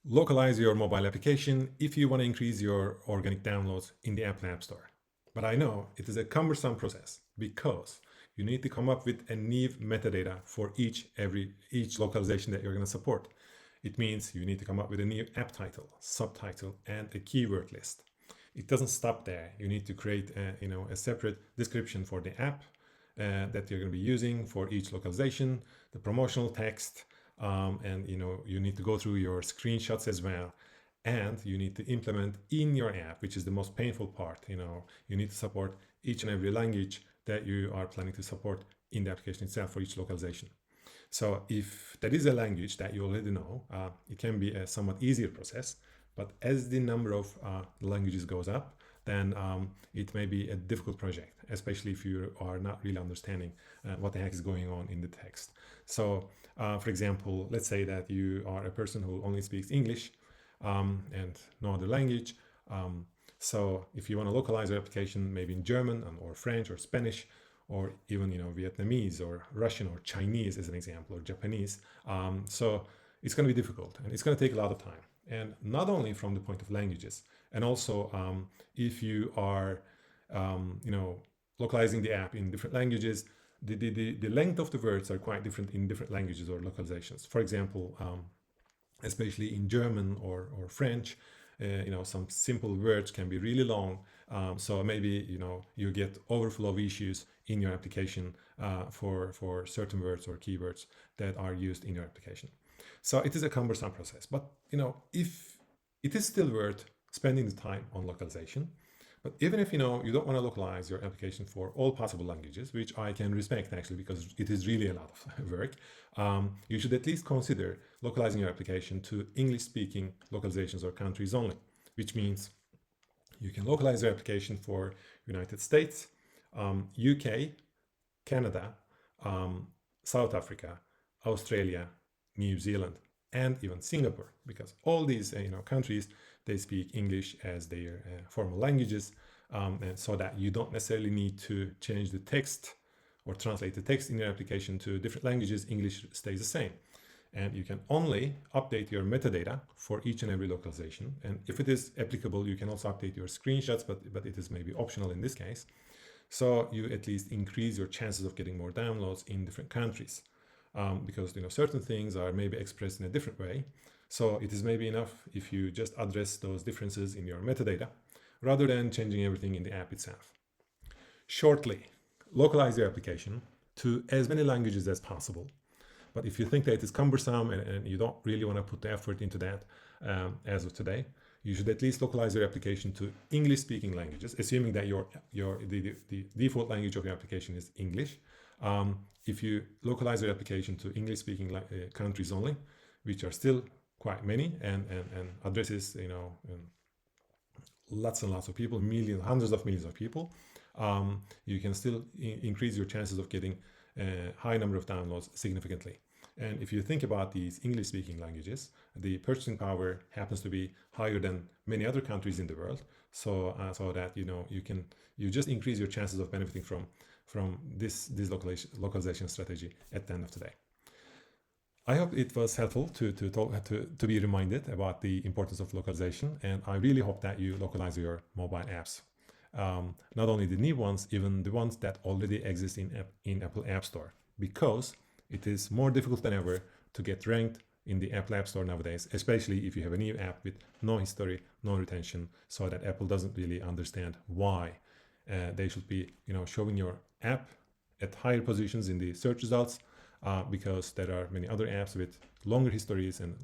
Localize your mobile application if you want to increase your organic downloads in the Apple App Store. But I know it is a cumbersome process because you need to come up with a new metadata for each localization that you're going to support. It means you need to come up with a new app title, subtitle, and a keyword list. It doesn't stop there. You need to create a separate description for the app that you're going to be using for each localization, the promotional text, and you need to go through your screenshots as well, and you need to implement in your app, which is the most painful part. You need to support each and every language that you are planning to support in the application itself for each localization. So if that is a language that you already know, it can be a somewhat easier process. But as the number of languages goes up, then it may be a difficult project, especially if you are not really understanding what the heck is going on in the text. So, for example, let's say that you are a person who only speaks English and no other language. So if you want to localize your application, maybe in German or French or Spanish, or even Vietnamese or Russian or Chinese as an example, or Japanese, so it's going to be difficult and it's going to take a lot of time. And not only from the point of languages, and also if you are localizing the app in different languages, the length of the words are quite different in different languages or localizations. For example, especially in German or French, some simple words can be really long. So maybe you get overflow of issues in your application for certain words or keywords that are used in your application. So it is a cumbersome process, but if it is still worth spending the time on localization. But even if you don't want to localize your application for all possible languages, which I can respect actually because it is really a lot of work, you should at least consider localizing your application to English-speaking localizations or countries only, which means you can localize your application for United States, UK, Canada, South Africa, Australia, New Zealand, and even Singapore, because all these countries, they speak English as their formal languages, and so that you don't necessarily need to change the text or translate the text in your application to different languages. English stays the same, and you can only update your metadata for each and every localization. And if it is applicable, you can also update your screenshots, but it is maybe optional in this case. So you at least increase your chances of getting more downloads in different countries. Because certain things are maybe expressed in a different way. So it is maybe enough if you just address those differences in your metadata rather than changing everything in the app itself. Shortly, localize your application to as many languages as possible. But if you think that it is cumbersome and you don't really want to put the effort into that as of today, you should at least localize your application to English-speaking languages, assuming that the default language of your application is English. If you localize your application to English-speaking countries only, which are still quite many and addresses lots and lots of people, millions, hundreds of millions of people, you can still increase your chances of getting a high number of downloads significantly. And if you think about these English-speaking languages, the purchasing power happens to be higher than many other countries in the world. So that you just increase your chances of benefiting from this localization strategy at the end of the day. I hope it was helpful to be reminded about the importance of localization, and I really hope that you localize your mobile apps. Not only the new ones, even the ones that already exist in Apple App Store, because it is more difficult than ever to get ranked in the Apple App Store nowadays, especially if you have a new app with no history, no retention, so that Apple doesn't really understand why they should be showing your app at higher positions in the search results, because there are many other apps with longer histories and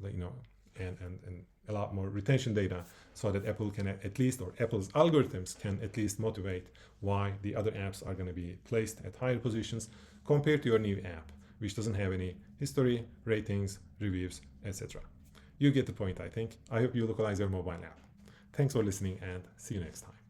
a lot more retention data, so that Apple can at least, or Apple's algorithms can at least motivate why the other apps are going to be placed at higher positions compared to your new app, which doesn't have any history, ratings, reviews, etc. You get the point, I think. I hope you localize your mobile app. Thanks for listening and see you next time.